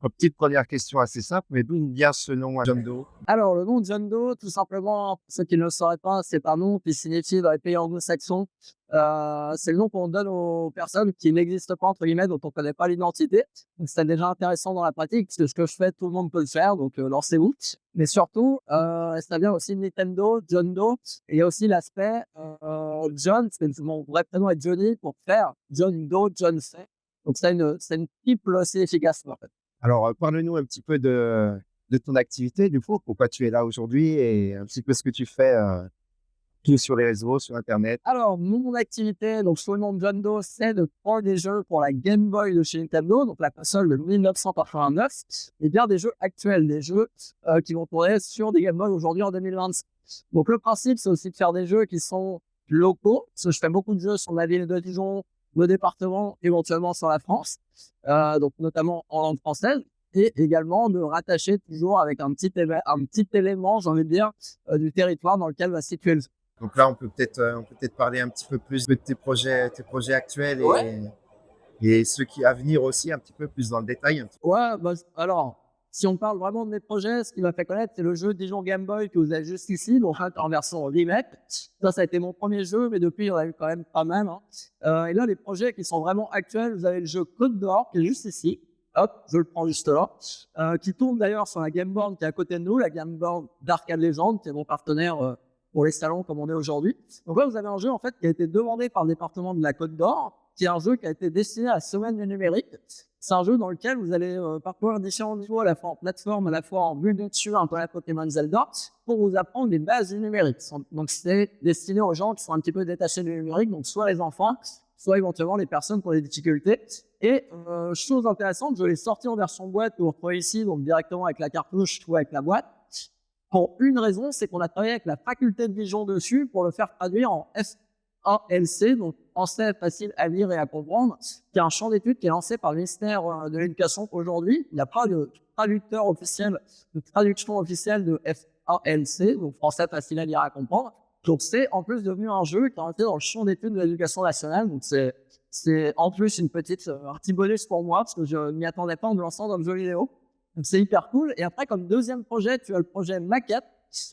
Petite première question assez simple, mais d'où vient ce nom, John Doe? Alors, le nom John Doe, tout simplement, pour ceux qui ne le sauraient pas, c'est un nom qui signifie dans les pays anglo-saxons, c'est le nom qu'on donne aux personnes qui n'existent pas, entre guillemets, dont on ne connaît pas l'identité. Donc, c'est déjà intéressant dans la pratique, parce que ce que je fais, tout le monde peut le faire, donc lancez-vous. Mais surtout, ça vient aussi de Nintendo, John Doe. Et il y a aussi l'aspect John, mon vrai prénom est Johnny, pour faire John Doe, John fait. Donc, c'est une triple signification, en fait. Alors, parle-nous un petit peu de ton activité, du coup, pourquoi tu es là aujourd'hui et un petit peu ce que tu fais, tout sur les réseaux, sur internet. Alors, mon activité, donc sous le nom de John Doe, c'est de prendre des jeux pour la Game Boy de chez Nintendo, donc la console de 1989, et bien des jeux actuels, des jeux qui vont tourner sur des Game Boy aujourd'hui en 2025. Donc le principe, c'est aussi de faire des jeux qui sont locaux, parce que je fais beaucoup de jeux sur la ville de Dijon, le département, éventuellement sur la France, donc notamment en langue française, et également de rattacher toujours avec un petit élément, j'ai envie de dire, du territoire dans lequel va se situer le jeu. Donc là, on peut peut-être parler un petit peu plus de tes projets actuels Ouais. et ceux qui à venir aussi, un petit peu plus dans le détail, un petit Ouais, bah, alors, si on parle vraiment de mes projets, ce qui m'a fait connaître, c'est le jeu Dijon Game Boy que vous avez juste ici, donc en version remake. Ça a été mon premier jeu, mais depuis, il y en a eu quand même pas mal, hein. Et là, les projets qui sont vraiment actuels, vous avez le jeu Côte d'Or, qui est juste ici. Hop, je le prends juste là. Qui tourne d'ailleurs sur la Game Board qui est à côté de nous, la Game Board d'Arcade Legends, qui est mon partenaire pour les salons comme on est aujourd'hui. Donc là, vous avez un jeu en fait qui a été demandé par le département de la Côte d'Or, qui est un jeu qui a été destiné à la semaine du numérique. C'est un jeu dans lequel vous allez parcourir différents niveaux, à la fois en plateforme, à la fois en vue de dessus, un peu à la Pokémon Zelda, pour vous apprendre les bases du numérique. Donc, c'est destiné aux gens qui sont un petit peu détachés du numérique, donc soit les enfants, soit éventuellement les personnes qui ont des difficultés. Et chose intéressante, je l'ai sorti en version boîte que vous retrouvez ici, donc directement avec la cartouche ou avec la boîte. Pour une raison, c'est qu'on a travaillé avec la faculté de Dijon dessus pour le faire traduire en FALC, donc français facile à lire et à comprendre, qui est un champ d'études qui est lancé par le ministère de l'Éducation aujourd'hui. Il n'y a pas de traducteur officiel, de traduction officielle de FALC, donc français facile à lire et à comprendre. Donc c'est en plus devenu un jeu qui est rentré dans le champ d'études de l'Éducation nationale. Donc c'est en plus une petite un petit bonus pour moi parce que je ne m'y attendais pas en me lançant dans le jeu vidéo. Donc c'est hyper cool. Et après, comme deuxième projet, tu as le projet Maquette.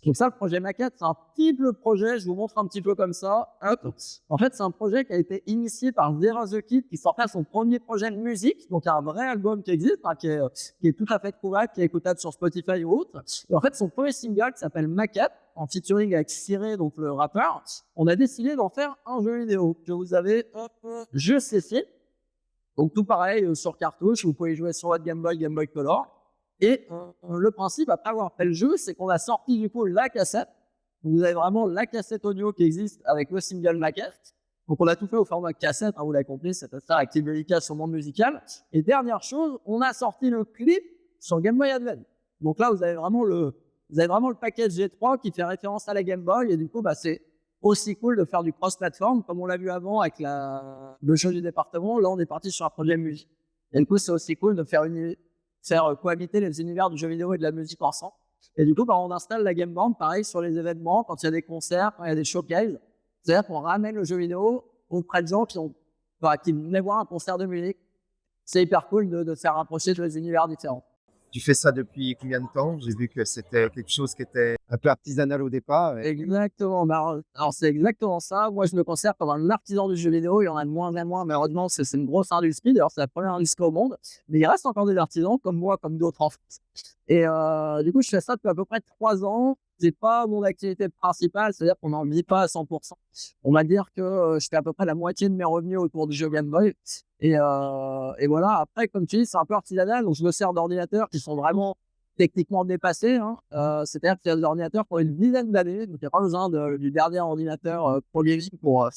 Donc ça, le projet Maquette, c'est un triple projet. Je vous montre un petit peu comme ça. Hop. En fait, c'est un projet qui a été initié par Zera The Kid, qui sortait son premier projet de musique. Donc il y a un vrai album qui existe, hein, qui est tout à fait trouvable, qui est écoutable sur Spotify ou autre. Et en fait, son premier single qui s'appelle Maquette, en featuring avec Cyré, donc le rappeur, on a décidé d'en faire un jeu vidéo. Que vous avez, hop, je sais. Donc tout pareil sur cartouche, vous pouvez y jouer sur votre Game Boy Color. Et le principe, après avoir fait le jeu, c'est qu'on a sorti du coup la cassette. Vous avez vraiment la cassette audio qui existe avec le single maquette. Donc on a tout fait au format cassette, hein, vous l'avez compris, c'était ça, avec Active Délicat sur le monde musical. Et dernière chose, on a sorti le clip sur Game Boy Advance. Donc là, vous avez vraiment le package G3 qui fait référence à la Game Boy. Et du coup, bah, c'est aussi cool de faire du cross-platform, comme on l'a vu avant avec le jeu du département. Là, on est parti sur un projet musique. Et du coup, c'est aussi cool de faire cohabiter les univers du jeu vidéo et de la musique ensemble. Et du coup, bah, on installe la Game Board, pareil, sur les événements, quand il y a des concerts, quand il y a des showcases. C'est-à-dire qu'on ramène le jeu vidéo auprès de gens qui venaient voir un concert de musique. C'est hyper cool de se faire rapprocher de les univers différents. Tu fais ça depuis combien de temps? J'ai vu que c'était quelque chose qui était un peu artisanal au départ. Exactement. Bah, alors, c'est exactement ça. Moi, je me considère comme un artisan du jeu vidéo. Il y en a de moins en moins. Malheureusement, c'est une grosse industrie. D'ailleurs, c'est la première industrie au monde. Mais il reste encore des artisans comme moi, comme d'autres en France. Et du coup, je fais ça depuis à peu près 3 ans. C'est pas mon activité principale, c'est-à-dire qu'on n'en vit pas à 100%. On va dire que je fais à peu près la moitié de mes revenus autour du jeu Game Boy. Et voilà, après, comme tu dis, c'est un peu artisanal. Donc, je me sers d'ordinateurs qui sont vraiment techniquement dépassés, hein. C'est-à-dire qu'il y a des ordinateurs qui ont une dizaine d'années. Donc, il n'y a pas besoin du dernier ordinateur premier vie pour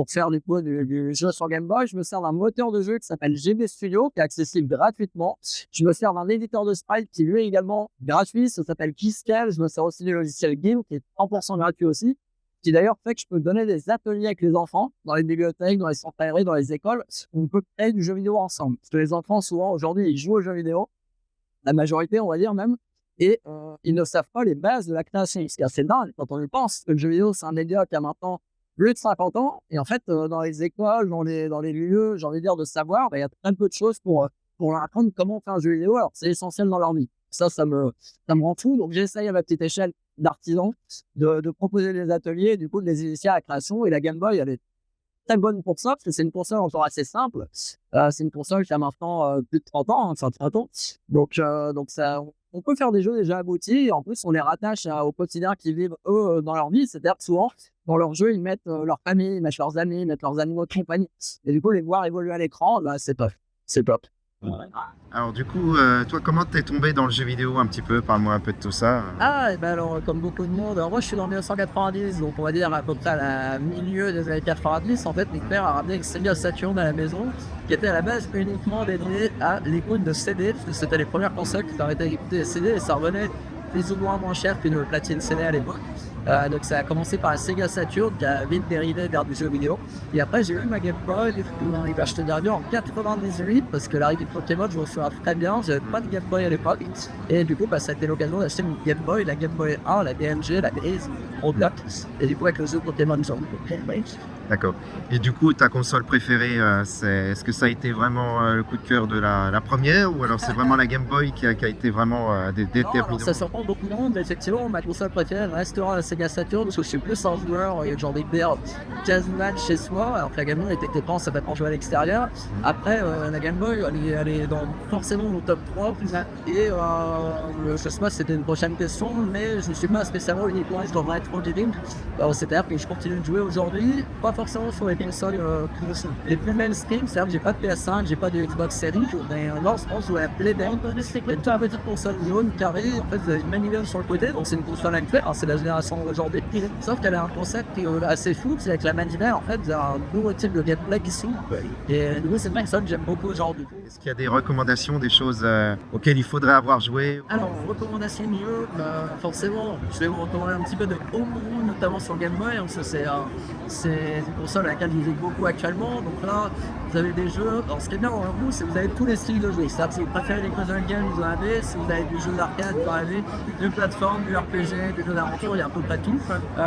faire du jeu sur Game Boy. Je me sers d'un moteur de jeu qui s'appelle GB Studio, qui est accessible gratuitement. Je me sers d'un éditeur de sprite qui lui est également gratuit. Ça s'appelle Keyscale. Je me sers aussi du logiciel GIMP qui est 100% gratuit aussi, qui d'ailleurs fait que je peux donner des ateliers avec les enfants dans les bibliothèques, dans les centres aérés, dans les écoles, où on peut créer du jeu vidéo ensemble. Parce que les enfants, souvent, aujourd'hui, ils jouent aux jeux vidéo, la majorité, on va dire même, et ils ne savent pas les bases de la création. Ce qui est assez dingue quand on y pense, que le jeu vidéo, c'est un média qui a maintenant plus de 50 ans, et en fait, dans les écoles, dans les lieux, j'ai envie de dire, de savoir, bah, il y a très peu de choses pour leur apprendre comment faire un jeu vidéo. Alors, c'est essentiel dans leur vie. Ça me rend fou. Donc, j'essaye à ma petite échelle d'artisan de proposer des ateliers, du coup, de les initier à la création. Et la Game Boy, elle est très bonne pour ça, parce que c'est une console encore assez simple. C'est une console qui a maintenant plus de 30 ans, enfin 30 ans. Donc ça, on peut faire des jeux déjà aboutis. Et en plus, on les rattache au quotidien qu'ils vivent, eux, dans leur vie. C'est-à-dire que souvent, dans leurs jeux, ils mettent leur famille, ils mettent leurs amis, ils mettent leurs animaux de compagnie. Et du coup, les voir évoluer à l'écran, bah, c'est top. C'est top. Alors du coup, toi, comment t'es tombé dans le jeu vidéo un petit peu? Parle-moi un peu de tout ça. Ah, et ben alors, comme beaucoup de monde, alors moi je suis dans 1990, donc on va dire à peu près à la milieu des années 90. En fait, mon père a ramené une Sega Saturn à la maison, qui était à la base uniquement dédiée à l'écoute de CD, parce que c'était les premières consoles qui permettaient d'écouter des CD, et ça revenait plus ou moins cher qu'une platine CD à l'époque. Donc ça a commencé par la Sega Saturn qui a vite dérivé vers du jeu vidéo. Et après j'ai eu ma Game Boy, il va acheter dernier en 98 parce que l'arrivée de Pokémon je me souviens très bien, j'avais pas de Game Boy à l'époque. Et du coup ça a été l'occasion d'acheter une Game Boy, la Game Boy 1, la DMG, la DS, en bloc. Et du coup avec le jeu Pokémon sur D'accord. Et du coup, ta console préférée, est-ce que ça a été vraiment le coup de cœur de la première, ou alors c'est vraiment la Game Boy qui a été vraiment déterminante? Ça surprend beaucoup de monde, mais effectivement, ma console préférée restera la Sega Saturn, parce que je suis plus un joueur et j'ai envie de faire 15 matchs chez soi, alors que la Game Boy était dépend, ça va pas jouer à l'extérieur. Après, la Game Boy, elle est forcément dans le top 3, et je sais pas si c'était une prochaine question, mais je ne suis pas spécialement uniquement dans le rétro gaming. C'est-à-dire que je continue de jouer aujourd'hui, pas forcément sur les consoles les plus mainstream, c'est-à-dire que j'ai pas de PS5, j'ai pas de Xbox Series, mais là en ce moment je joue à Playdate, c'est une petite console jaune carrée, en fait vous avez une manivelle sur le côté, donc c'est une console actuelle, c'est la génération aujourd'hui, sauf qu'elle a un concept qui est assez fou, c'est avec la manivelle en fait vous avez un nouveau type de gameplay ici, et du coup c'est une console que j'aime beaucoup aujourd'hui. Est-ce qu'il y a des recommandations, des choses auxquelles il faudrait avoir joué? Alors, recommandations mieux, forcément, je vais vous recommander un petit peu de Homebrew, notamment sur Game Boy, donc ça c'est une console à laquelle je joue beaucoup actuellement, donc là, vous avez des jeux, alors ce qui est bien dans Homebrew, c'est que vous avez tous les styles de jeu, c'est-à-dire que si vous préférez les puzzle games, vous en avez, si vous avez du jeu d'arcade, vous en avez, du plateforme, du RPG, des jeux d'aventure, il y a à peu près tout.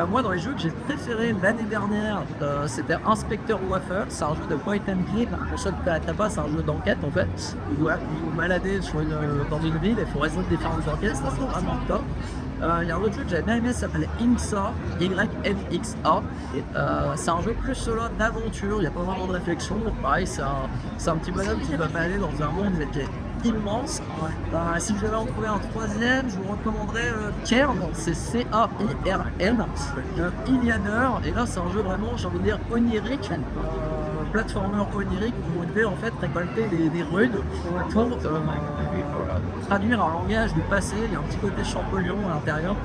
Moi, dans les jeux que j'ai préférés l'année dernière, c'était Inspector Waffle, c'est un jeu de point and click, pour ceux qui ne connaîtraient pas, c'est un jeu d'enquête en fait, où vous vous baladez dans une ville et il faut résoudre différentes enquêtes, ça c'est vraiment top. Il y a un autre jeu que j'avais bien aimé, ça s'appelle INXA, YNXA. C'est un jeu plus solo d'aventure, il n'y a pas vraiment de réflexion. Donc pareil, c'est un petit bonhomme qui va balader dans un monde qui est immense. Si je devais en trouver un troisième, je vous recommanderais Cairn, c'est C-A-I-R-N, Ilianer. Et là, c'est un jeu vraiment, j'ai envie de dire, onirique. Platformer onirique où vous devez en fait récolter des runes pour traduire un langage du passé. Il y a un petit côté Champollion à l'intérieur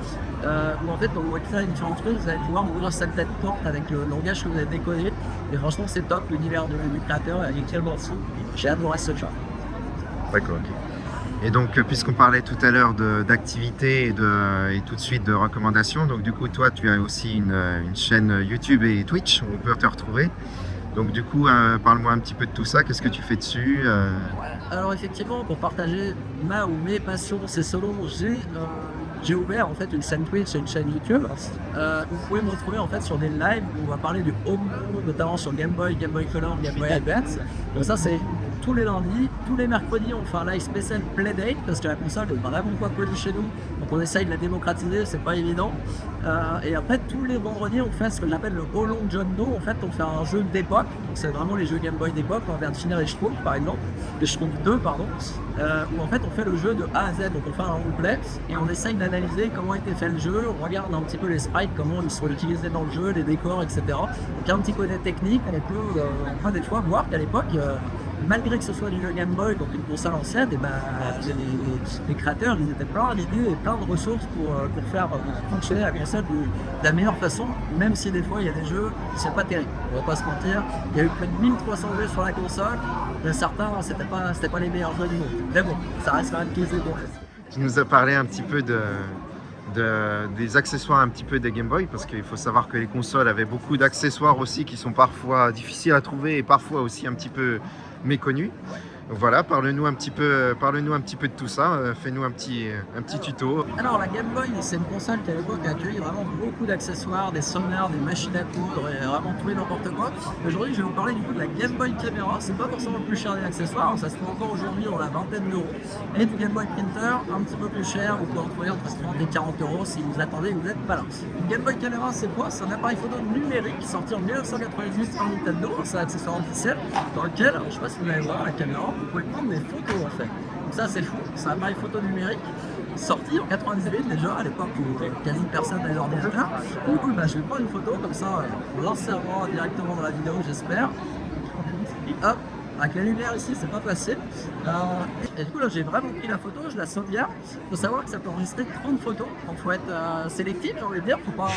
où en fait quand vous voyez ça les différentes choses, vous allez pouvoir ouvrir cette tête porte avec le langage que vous avez décodé, et franchement c'est top, l'univers du créateur est tellement fou, j'ai adoré ce jeu. D'accord, ok. Et donc, puisqu'on parlait tout à l'heure d'activité et tout de suite de recommandations, donc du coup toi tu as aussi une chaîne YouTube et Twitch où on peut te retrouver. Donc du coup, parle-moi un petit peu de tout ça, qu'est-ce que tu fais dessus? Alors effectivement, pour partager ma ou mes passions, c'est selon j'ai ouvert en fait une chaîne Twitch et une chaîne YouTube. Vous pouvez me retrouver en fait sur des lives où on va parler du Homebrew, notamment sur Game Boy, Game Boy Color, Game Boy Advance. Donc ça c'est tous les lundis, tous les mercredis on fait un live spécial Playdate parce que la console est vraiment pas connue chez nous, donc on essaye de la démocratiser, c'est pas évident. Et après tous les vendredis on fait ce que j'appelle le Holon John Doe, en fait on fait un jeu d'époque, c'est vraiment les jeux Game Boy d'époque, on vient de finir les Schtroumpfs par exemple, les Schtroumpfs 2 pardon, où en fait on fait le jeu de A à Z, donc on fait un roleplay et on essaye d'analyser comment a été fait le jeu, on regarde un petit peu les sprites, comment ils sont utilisés dans le jeu, les décors, etc. Donc il y a un petit côté technique, on peut des fois voir qu'à l'époque, malgré que ce soit du jeu Game Boy, donc une console ancienne, et les créateurs ils étaient plein d'idées et plein de ressources pour faire fonctionner la console de la meilleure façon, même si des fois il y a des jeux qui sont pas terribles, on va pas se mentir, il y a eu près de 1300 jeux sur la console, mais certains c'était pas les meilleurs jeux du monde, mais bon, ça reste quand même qu'ils bon. Tu nous as parlé un petit peu des accessoires un petit peu des Game Boy, parce qu'il faut savoir que les consoles avaient beaucoup d'accessoires aussi qui sont parfois difficiles à trouver et parfois aussi un petit peu méconnu. Donc voilà, parle-nous un petit peu de tout ça, fais-nous un petit tuto. Alors la Game Boy, c'est une console qui à l'époque a accueilli vraiment beaucoup d'accessoires, des sonars, des machines à coudre et vraiment tout et n'importe quoi. Aujourd'hui, je vais vous parler du coup de la Game Boy Camera. C'est pas forcément le plus cher des accessoires, ça se trouve encore aujourd'hui dans la vingtaine d'euros. Et du Game Boy Printer, un petit peu plus cher, vous pouvez en trouver entre 30 et 40 euros si vous attendez et vous n'êtes pas là. Une Game Boy Camera, c'est quoi? C'est un appareil photo numérique sorti en 1998 par Nintendo. C'est un accessoire officiel dans lequel, je sais pas si vous allez voir la caméra, vous pouvez prendre des photos en fait. Donc ça c'est fou, c'est un appareil photo numérique sorti en 98 déjà, à l'époque où quasi personne n'avait d'ordinateur. Du coup je vais prendre une photo comme ça, on l'insérera directement dans la vidéo j'espère. Et hop, avec la lumière ici c'est pas facile. Et du coup là j'ai vraiment pris la photo, je la sauvegarde. Il faut savoir que ça peut enregistrer 30 photos, donc il faut être sélectif j'ai envie de dire, faut pas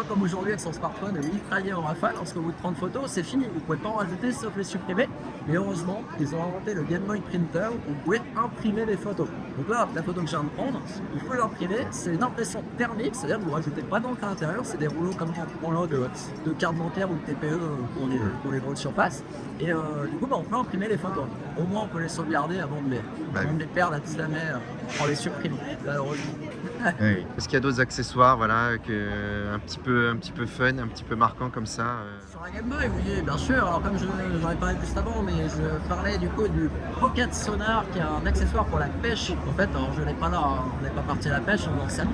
comme aujourd'hui avec son smartphone mitrailler en rafale, parce qu'au bout de 30 photos c'est fini, vous pouvez pas en rajouter sauf les supprimer. Mais heureusement ils ont inventé le Game Boy Printer où vous pouvez imprimer les photos. Donc là la photo que je viens de prendre, vous pouvez l'imprimer, c'est une impression thermique, c'est-à-dire que vous ne rajoutez pas d'encre à l'intérieur, c'est des rouleaux comme on l'a de carte bancaire ou de TPE pour les grosses surfaces. Et du coup on peut imprimer les photos. Au moins on peut les sauvegarder avant de les perdre à tout jamais en les supprimant, malheureusement. Oui. Est-ce qu'il y a d'autres accessoires voilà, un petit peu fun, un petit peu marquant comme ça Sur la Game Boy, oui, bien sûr. Alors comme j'en ai parlé juste avant, mais je parlais du coup du Pocket Sonar, qui est un accessoire pour la pêche. En fait, alors je n'ai pas là, on n'est pas parti à la pêche, on est en salon.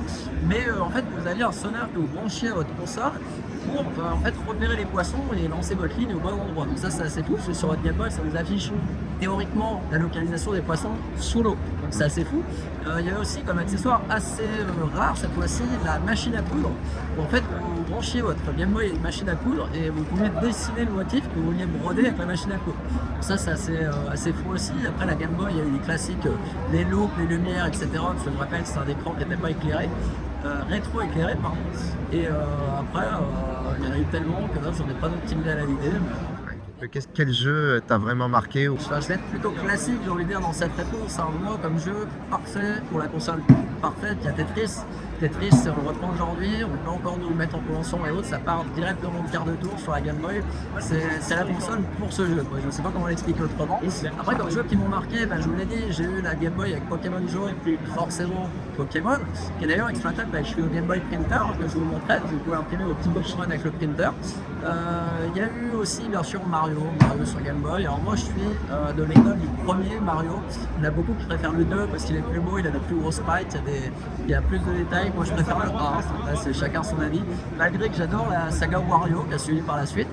Mais en fait, vous aviez un sonar que vous branchez à votre console pour en fait repérer les poissons et lancer votre ligne au bon endroit. Donc ça c'est assez fou, parce que sur votre Game Boy, ça vous affiche théoriquement la localisation des poissons sous l'eau. Donc c'est assez fou. Il y avait aussi comme accessoire assez rare cette fois-ci la machine à coudre. En fait, vous branchez votre Game Boy avec une machine à coudre et vous pouvez dessiner le motif que vous vouliez broder avec la machine à coudre. Donc ça c'est assez fou aussi. Après la Game Boy, il y a eu les classiques, les loupes, les lumières, etc. Parce que je me rappelle que c'est un écran qui n'était pas éclairé. Rétro-éclairé pardon. Et après, il y en a eu tellement que là j'en ai pas d'autres qui me viennent à l'idée. Quel jeu t'a vraiment marqué Je vais être plutôt classique, j'ai envie de dire, dans cette réponse. Moi, comme jeu parfait pour la console parfaite, il y a Tetris. Tetris, on le reprend aujourd'hui, on peut encore nous le mettre en convention et autres, ça part directement de quart de tour sur la Game Boy. C'est la console pour ce jeu, quoi. Je ne sais pas comment l'expliquer autrement. Après, comme jeux qui m'ont marqué, je vous l'ai dit, j'ai eu la Game Boy avec Pokémon jaune, forcément Pokémon, qui est d'ailleurs exploitable avec le Game Boy Printer, que je vous montrais, vous pouvez imprimer vos petits Pokémon avec le printer. Il y a eu aussi, bien sûr, Mario sur Game Boy. Alors moi, je suis de l'école du premier Mario. Il y en a beaucoup qui préfèrent le 2 parce qu'il est plus beau, il a de plus gros sprites, il y a plus de détails. Moi je préfère le 1, là c'est chacun son avis. Malgré que j'adore la saga Wario qui a suivi par la suite.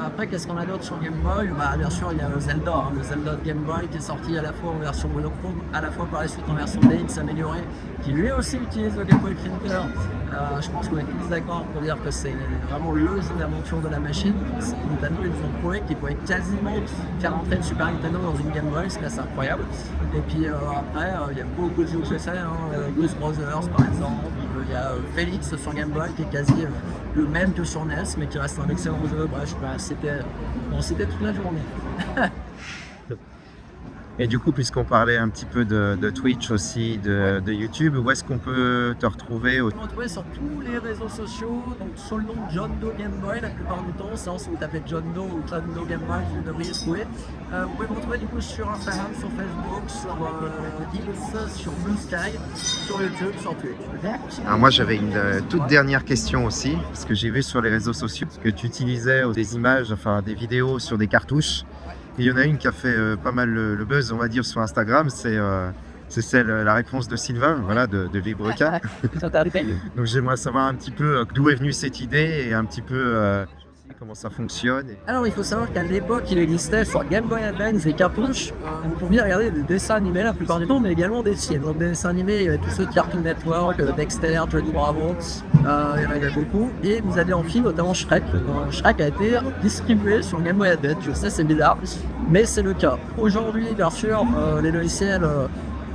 Après qu'est-ce qu'on a d'autre sur Game Boy? Bien sûr il y a le Zelda de Game Boy qui est sorti à la fois en version monochrome, à la fois par la suite en version DX améliorée, qui lui aussi utilise le Game Boy Printer. Je pense qu'on est tous d'accord pour dire que c'est vraiment le jeu d'aventure de la machine. Nintendo ils ont prouvé qu'ils pouvaient quasiment faire entrer une Super Nintendo dans une Game Boy, c'est incroyable. Et puis après il y a beaucoup de jeux que je sais, Blues Brothers par exemple, il y a Felix sur Game Boy qui est quasi le même que sur NES mais qui reste un excellent jeu. Bref, c'était toute la journée. Et du coup, puisqu'on parlait un petit peu de Twitch aussi, de YouTube, où est-ce qu'on peut te retrouver? On peut me retrouver sur tous les réseaux sociaux, donc sur le nom de John Doe Game Boy la plupart du temps. Sinon, si vous tapez John Doe ou John Doe Game Boy, vous devriez trouver. Vous pouvez me retrouver du coup sur Instagram, sur Facebook, sur X, sur Blue Sky, sur YouTube, sur Twitch. Alors moi, j'avais une toute dernière question aussi, parce que j'ai vu sur les réseaux sociaux que tu utilisais des images, enfin des vidéos sur des cartouches. Et il y en a une qui a fait pas mal le buzz, on va dire, sur Instagram, c'est la réponse de Sylvain, voilà, de Vibreca. Donc j'aimerais savoir un petit peu d'où est venue cette idée et un petit peu comment ça fonctionne. Alors il faut savoir qu'à l'époque il existait sur Game Boy Advance des cartouches, vous pouviez regarder des dessins animés la plupart du temps, mais également des films. Donc des dessins animés, il y avait tous ceux de Cartoon Network, Dexter, Johnny Bravo, il y en avait beaucoup. Et vous avez en film notamment Shrek. Shrek a été distribué sur Game Boy Advance, je sais c'est bizarre, mais c'est le cas. Aujourd'hui bien sûr les logiciels,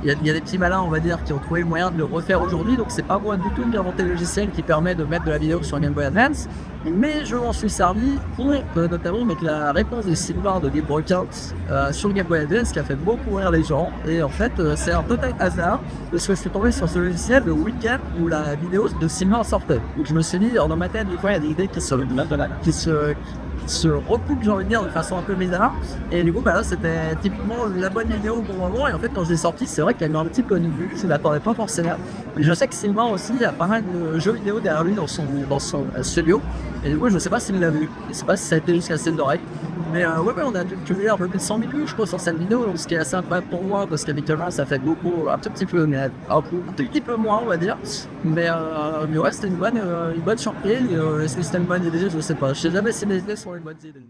il y a des petits malins, on va dire, qui ont trouvé le moyen de le refaire aujourd'hui. Donc c'est pas moi du tout qui ai inventé le logiciel qui permet de mettre de la vidéo sur Game Boy Advance. Mais je m'en suis servi pour notamment mettre la réponse des Sylvain de Vibreca sur le Game Boy Advance qui a fait beaucoup rire les gens. Et en fait, c'est un total hasard parce que je suis tombé sur ce logiciel le week-end où la vidéo de Sylvain sortait. Donc je me suis dit, dans ma tête, des fois, il y a des idées qui se recoupent, j'ai envie de dire, de façon un peu bizarre. Et du coup, bah là, c'était typiquement la bonne vidéo au bon moment. Et en fait, quand je l'ai sorti, c'est vrai qu'il y a eu un petit peu de vue. Je ne l'attendais pas forcément. Mais je sais que Sylvain aussi, il y a pas mal de jeux vidéo derrière lui dans son studio. Et du coup, je ne sais pas s'il l'a vu. Je ne sais pas si ça a été jusqu'à ses oreilles. Mais ouais, on a cumulé un peu plus de 100 000 vues, je crois, sur cette vidéo. Donc, ce qui est assez incroyable pour moi, parce qu'habituellement, ça fait beaucoup, un tout petit peu, mais un tout petit peu moins, on va dire. Mais ouais, c'était une bonne surprise. Est-ce que c'était une bonne idée? Je ne sais pas. Je sais jamais si les idées sont les bonnes idées.